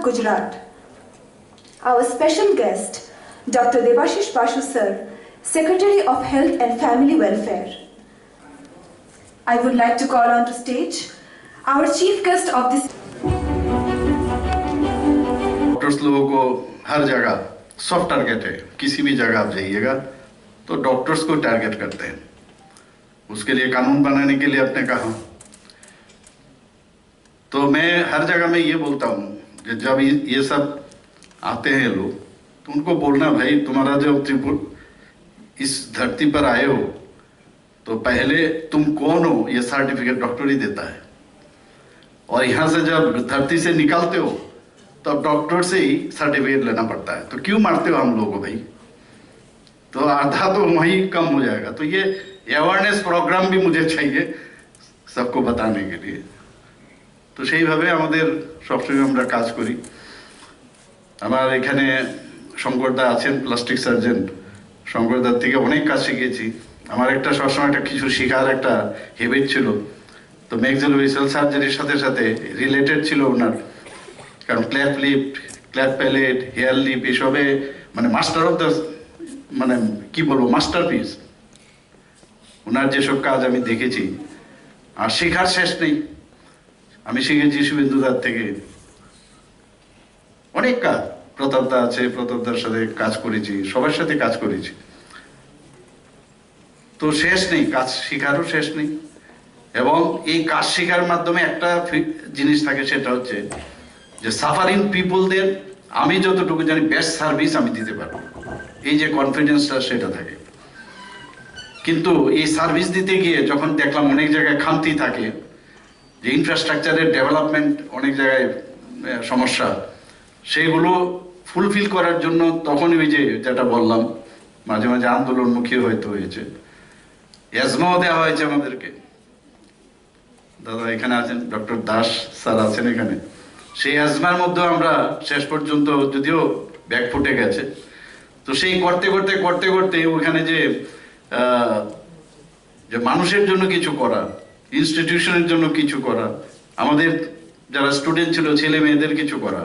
Gujarat. Our special guest, Dr. Basu sir, Secretary of Health and Family Welfare. I would like to call on to stage our chief guest of this. Doctors लोगों को हर जगह soft target है, किसी भी जगह आप जाइएगा तो डॉक्टर्स को टारगेट करते हैं। उसके लिए कानून बनाने के लिए आपने कहा, तो मैं हर जगह में ये बोलता हूँ कि जब ये सब आते हैं लोग तो उनको बोलना, भाई तुम्हारा जब त्रिपुरा इस धरती पर आए हो तो पहले तुम कौन हो ये सर्टिफिकेट डॉक्टर ही देता है, और यहाँ से जब धरती से निकलते हो तो अब डॉक्टर से ही सर्टिफिकेट लेना पड़ता है। तो क्यों मारते हो हम लोगों को भाई? तो आधा तो वहीं कम हो जाएगा। तो ये अवेयरनेस प्रोग्राम भी मुझे चाहिए सबको बताने के लिए। तो সেইভাবে আমাদের সবসময় আমরা কাজ করি। আমার এখানে শঙ্করদা আছেন, প্লাস্টিক সার্জন। শঙ্করদার থেকে অনেক কাজ শিখেছি। আমার একটা সবসময় একটা কিছু শেখার একটা হ্যাবিট ছিল। তো ম্যাক্সিলোফেশিয়াল সার্জারির সাথে সাথে রিলেটেড ছিল ওনার, কারণ cleft lip, cleft palate, hare lip এসবে মানে মাস্টার অফ দ্য মানে কি বলবো মাস্টারপিস। ওনার যেসব কাজ আমি দেখেছি আর শেখার শেষ নেই। আমি শিখেছি শুভেন্দুদার থেকে অনেক কাজ, প্রতাপদা আছে, প্রতাপদার সাথে কাজ করেছি, সবার সাথে কাজ করেছি। তো শেষ নেই, কাজ শেখারও শেষ নেই। এবং এই কাজ শেখার মাধ্যমে একটা জিনিস থাকে, সেটা হচ্ছে যে সাফারিং পিপলদের আমি যতটুকু জানি বেস্ট সার্ভিস আমি দিতে পারবো, এই যে কনফিডেন্সটা সেটা থাকে। কিন্তু এই সার্ভিস দিতে গিয়ে যখন দেখলাম অনেক জায়গায় খামতি থাকে, যে ইনফ্রাস্ট্রাকচারের ডেভেলপমেন্ট অনেক জায়গায় সমস্যা, সেইগুলো ফুলফিল করার জন্য তখনই ওই যে যেটা বললাম মাঝে মাঝে আন্দোলনমুখী হয়তো হয়েছে। এজমাও দেওয়া হয়েছে আমাদেরকে। দাদা এখানে আছেন, ডক্টর দাস স্যার আছেন এখানে। সেই এজমার মধ্যেও আমরা শেষ পর্যন্ত যদিও ব্যাক ফুটে গেছে, তো সেই করতে করতে করতে করতে ওখানে যে মানুষের জন্য কিছু করা, ইনস্টিটিউশনের জন্য কিছু করা, আমাদের যারা স্টুডেন্ট ছিল ছেলে মেয়েদের কিছু করা,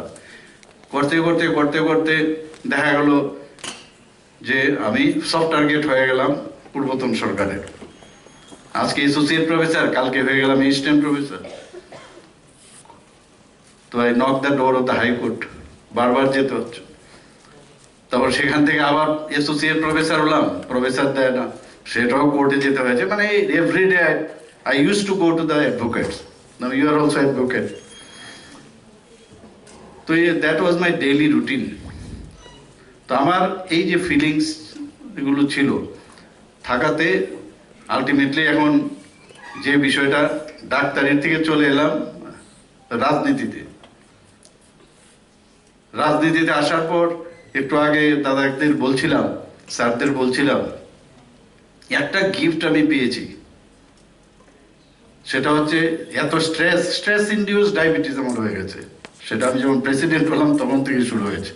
করতে করতে করতে করতে দেখা গেল যে আমি সফট টার্গেট হয়ে গেলাম পূর্বতন সরকারের। আজকে অ্যাসোসিয়েট প্রফেসর, কালকে হয়ে গেলাম অ্যাসিস্ট্যান্ট প্রফেসর। তো I knock the door of the high court, বারবার যেতে হচ্ছে। তারপর সেখান থেকে আবার অ্যাসোসিয়েট প্রফেসর হলাম, প্রফেসর দেয় না, সেটাও কোর্টে যেতে হয়েছে। মানে everyday I used to go to the advocates. Now you are also advocate. So that was my daily routine. তো আমার এই যে ফিলিংস এগুলো ছিল থাকাতে আলটিমেটলি এখন যে বিষয়টা ডাক্তারের থেকে চলে এলাম রাজনীতিতে। রাজনীতিতে আসার পর একটু আগে দাদাদের বলছিলাম, স্যারদের বলছিলাম, একটা গিফট আমি পেয়েছি, সেটা হচ্ছে এত স্ট্রেস ইনডিউস ডায়াবেটিস আমার হয়ে গেছে। সেটা আমি যখন প্রেসিডেন্ট হলাম তখন থেকে শুরু হয়েছে।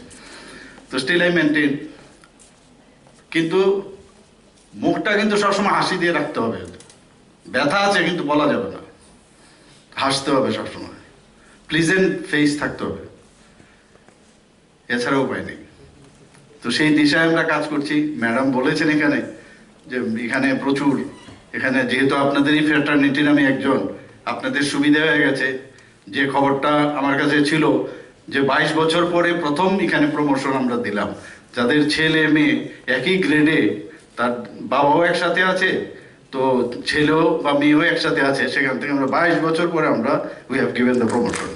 তো স্টিল আই মেনটেন। কিন্তু মুখটা কিন্তু সবসময় হাসি দিয়ে রাখতে হবে। ব্যথা আছে কিন্তু বলা যাবে না, হাসতে হবে সবসময়, প্লিজেন্ট ফেস থাকতে হবে, এছাড়া উপায় নেই। তো সেই দিশায় আমরা কাজ করছি। ম্যাডাম বলেছেন এখানে যে এখানে প্রচুর, এখানে যেহেতু আপনাদেরই ফ্র্যাটার্নিটির আমি একজন, আপনাদের সুবিধা হয়ে গেছে। যে খবরটা আমার কাছে ছিল যে 22 বছর পরে প্রথম এখানে প্রমোশন আমরা দিলাম, যাদের ছেলে মেয়ে একই গ্রেডে, তার বাবাও একসাথে আছে, তো ছেলেও বা মেয়েও একসাথে আছে, সেখান থেকে আমরা 22 বছর পরে আমরা we have given the promotion.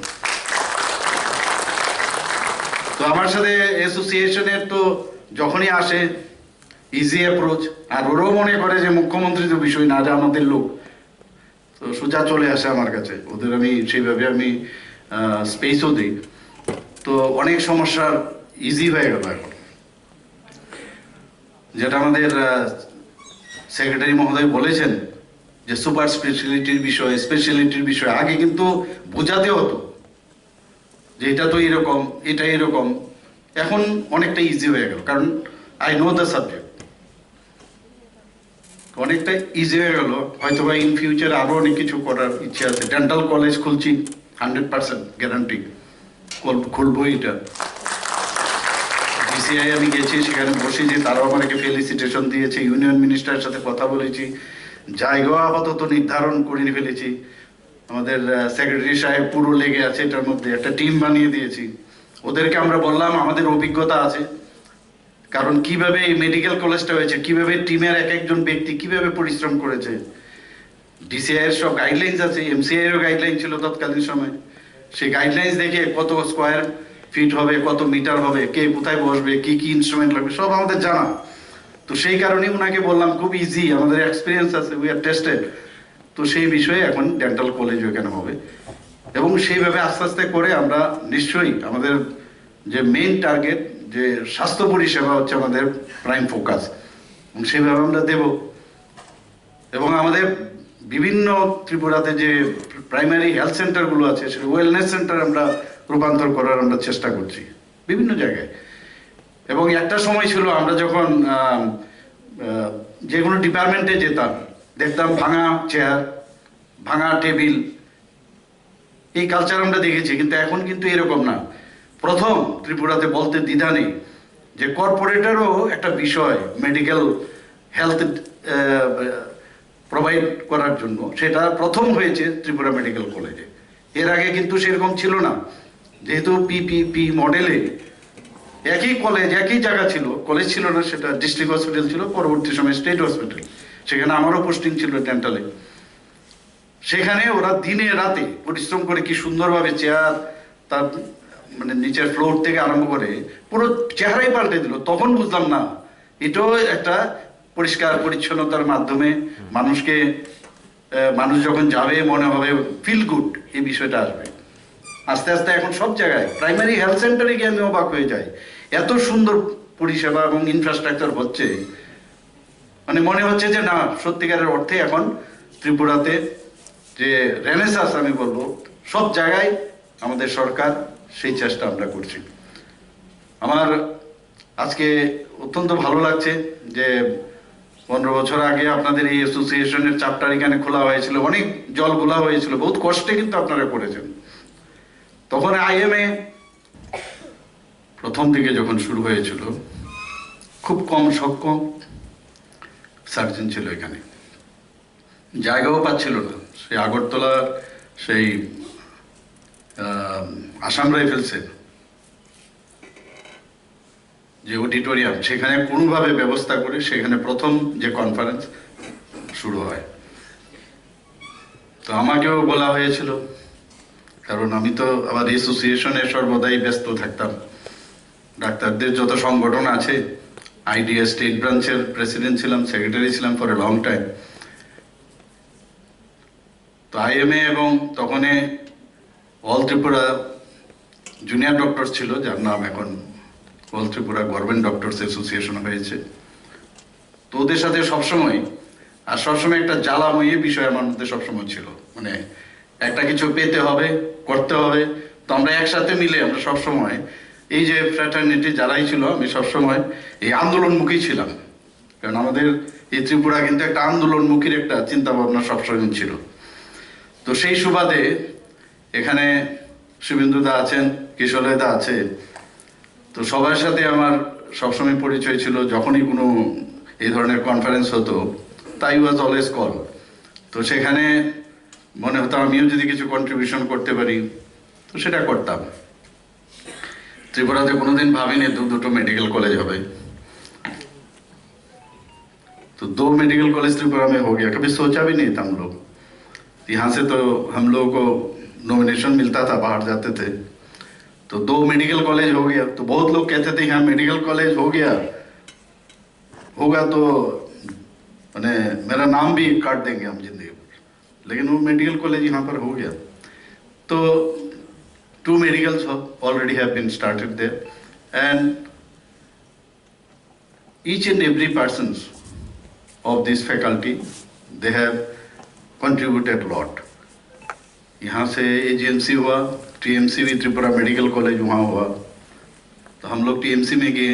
তো আমার সাথে অ্যাসোসিয়েশনের তো যখনই আসে ইজি অ্যাপ্রোচ, আর ওরাও মনে করে যে মুখ্যমন্ত্রী তো বিষয় না, যে আমাদের লোক, তো সোজা চলে আসে আমার কাছে। ওদের আমি সেইভাবে আমি স্পেসও দিই। তো অনেক সমস্যার ইজি হয়ে গেল এখন। যেটা আমাদের সেক্রেটারি মহোদয় বলেছেন যে সুপার স্পেশালিটির বিষয়, স্পেশালিটির বিষয়, আগে কিন্তু বোঝাতে হতো যে এটা তো এরকম, এটা এরকম। এখন অনেকটা ইজি হয়ে গেল, কারণ আই নো দ্য সাবজেক্ট, অনেকটা ইজি হয়ে গেল। হয়তো বা ইন ফিউচার আরো অনেক কিছু করার ইচ্ছে আছে। ডেন্টাল কলেজ খুলছি, 100% গ্যারান্টি খুলবো। এটা ডিসিআই আমি গেছি, সেখানে বসেছি, তারাও আমাকে ফেলিসিটেশন দিয়েছে। ইউনিয়ন মিনিস্টারের সাথে কথা বলেছি, জায়গা আপাতত নির্ধারণ করে ফেলেছি। আমাদের সেক্রেটারি সাহেব পুরো লেগে আছে এটার মধ্যে, একটা টিম বানিয়ে দিয়েছি। ওদেরকে আমরা বললাম আমাদের অভিজ্ঞতা আছে, কারণ কিভাবে এই মেডিকেল কলেজটা হয়েছে, কিভাবে টিমের এক একজন ব্যক্তি কিভাবে পরিশ্রম করেছে। ডিসিআই এর সব গাইডলাইন্স আছে, এমসিআই এরও গাইডলাইন ছিল তৎকালীন সময়। সেই গাইডলাইন্স দেখে কত স্কোয়ার ফিট হবে, কত মিটার হবে, কে কোথায় বসবে, কি কি ইনস্ট্রুমেন্ট লাগবে, সব আমাদের জানা। তো সেই কারণেই ওনাকে বললাম খুব ইজি, আমাদের এক্সপিরিয়েন্স আছে, উই আর টেস্টেড। তো সেই বিষয়ে এখন ডেন্টাল কলেজ ওখানে হবে, এবং সেইভাবে আস্তে আস্তে করে আমরা নিশ্চয়ই আমাদের যে মেইন টার্গেট, যে স্বাস্থ্য পরিষেবা হচ্ছে আমাদের প্রাইম ফোকাস, এবং সেইভাবে আমরা দেব। এবং আমাদের বিভিন্ন ত্রিপুরাতে যে প্রাইমারি হেলথ সেন্টারগুলো আছে, সেটা ওয়েলনেস সেন্টার আমরা রূপান্তর করার আমরা চেষ্টা করছি বিভিন্ন জায়গায়। এবং একটা সময় ছিল আমরা যখন যে কোনো ডিপার্টমেন্টে যেতাম, দেখতাম ভাঙা চেয়ার, ভাঙা টেবিল, এই কালচার আমরা দেখেছি। কিন্তু এখন কিন্তু এরকম না। প্রথম ত্রিপুরাতে বলতে দ্বিধা নেই যে কর্পোরেটেরও একটা বিষয় মেডিকেল হেলথ প্রোভাইড করার জন্য, সেটা প্রথম হয়েছে ত্রিপুরা মেডিকেল কলেজে। এর আগে কিন্তু সেরকম ছিল না, যেহেতু পিপিপি মডেলে একই কলেজ, একই জায়গা ছিল, কলেজ ছিল না, সেটা ডিস্ট্রিক্ট হসপিটাল ছিল, পরবর্তী সময় স্টেট হসপিটাল। সেখানে আমারও পোস্টিং ছিল ডেন্টালে। সেখানে ওরা দিনে রাতে পরিশ্রম করে কি সুন্দরভাবে চেয়ার, তার মানে নিচের ফ্লোর থেকে আরম্ভ করে পুরো চেহারাই পাল্টে দিল। তখন বুঝলাম না, এটাও একটা পরিষ্কার পরিচ্ছন্নতার মাধ্যমে মানুষকে, মানুষ যখন যাবে মনে হবে ফিল গুড, এই বিষয়টা আসবে। আস্তে আস্তে এখন সব জায়গায় প্রাইমারি হেলথ সেন্টারে গিয়ে আমি অবাক হয়ে যাই, এত সুন্দর পরিষেবা এবং ইনফ্রাস্ট্রাকচার হচ্ছে। মানে মনে হচ্ছে যে না, সত্যিকারের অর্থে এখন ত্রিপুরাতে যে রেনেসাস আমি বলবো, সব জায়গায় আমাদের সরকার সেই চেষ্টা আমরা করছি। আমার আজকে অত্যন্ত ভালো লাগছে যে 15 বছর আগে আপনাদের এই অ্যাসোসিয়েশনের চ্যাপ্টার এখানে খোলা হয়েছিল, অনেক জল ঘোলা হয়েছিল, বহুত কষ্টে কিন্তু আপনারা করেছেন। তখন আইএমএ প্রথম দিকে যখন শুরু হয়েছিল, খুব কম সক্ষম সার্জন ছিল এখানে, জায়গাও পাচ্ছিল না। সেই আগরতলার সেই আসাম রাইফেলসের যে অডিটোরিয়াম, সেখানে কোনোভাবে ব্যবস্থা করে সেখানে প্রথম যে কনফারেন্স শুরু হয়। তো আমাকেও বলা হয়েছিল, কারণ আমি তো আমার অ্যাসোসিয়েশনে সর্বদাই ব্যস্ত থাকতাম। ডাক্তারদের যত সংগঠন আছে, আইডিএস স্টেট ব্রাঞ্চের প্রেসিডেন্ট ছিলাম, সেক্রেটারি ছিলাম ফর এ লং টাইম। তো আইএমএ এবং তখন অল ত্রিপুরা জুনিয়র ডক্টর ছিল, যার নাম এখন all Tripura government doctors association হয়েছে। তো ওদের সাথে সবসময়, আর সবসময় একটা জ্বালাময়ী বিষয় আমার মধ্যে সবসময় ছিল, মানে একটা কিছু পেতে হবে, করতে হবে। তো আমরা একসাথে মিলে আমরা সবসময় এই যে ফ্র্যাটার্নিটি যারাই ছিল, আমি সবসময় এই আন্দোলনমুখী ছিলাম। কারণ আমাদের এই ত্রিপুরা কিন্তু একটা আন্দোলনমুখীর একটা চিন্তা ভাবনা সবসময় ছিল। তো সেই সুবাদে এখানে শুভেন্দুদা আছেন, কিশোরদা আছে, তো সবার সাথে আমার সবসময় পরিচয় ছিল। যখনই কোনো এই ধরনের কনফারেন্স হতো, তাই ওয়াজ অলওয়েজ কল। তো সেখানে মনে হতো আমিও যদি কিছু কন্ট্রিবিউশন করতে পারি তো সেটা করতাম। त्रिपुरा कोनोदिन भाविनी दुटो मेडिकल कॉलेज होबे, तो 2 मेडिकल कॉलेज त्रिपुरा में हो गया। कभी सोचा भी नहीं था हम लोग। यहाँ से तो हम लोगों को नॉमिनेशन मिलता था, बाहर जाते थे, तो 2 मेडिकल कॉलेज हो गया। तो बहुत लोग कहते थे यहाँ मेडिकल कॉलेज हो गया होगा तो मैंने मेरा नाम भी काट देंगे हम जिंदगी भर, लेकिन वो मेडिकल कॉलेज यहाँ पर हो गया। तो 2 medicals already have been started there, and each and every persons of this faculty, they have contributed a lot. यहाँ से AGMC हुआ, TMC भी त्रिपुरा मेडिकल कॉलेज वहाँ हुआ, तो हम लोग TMC में गए,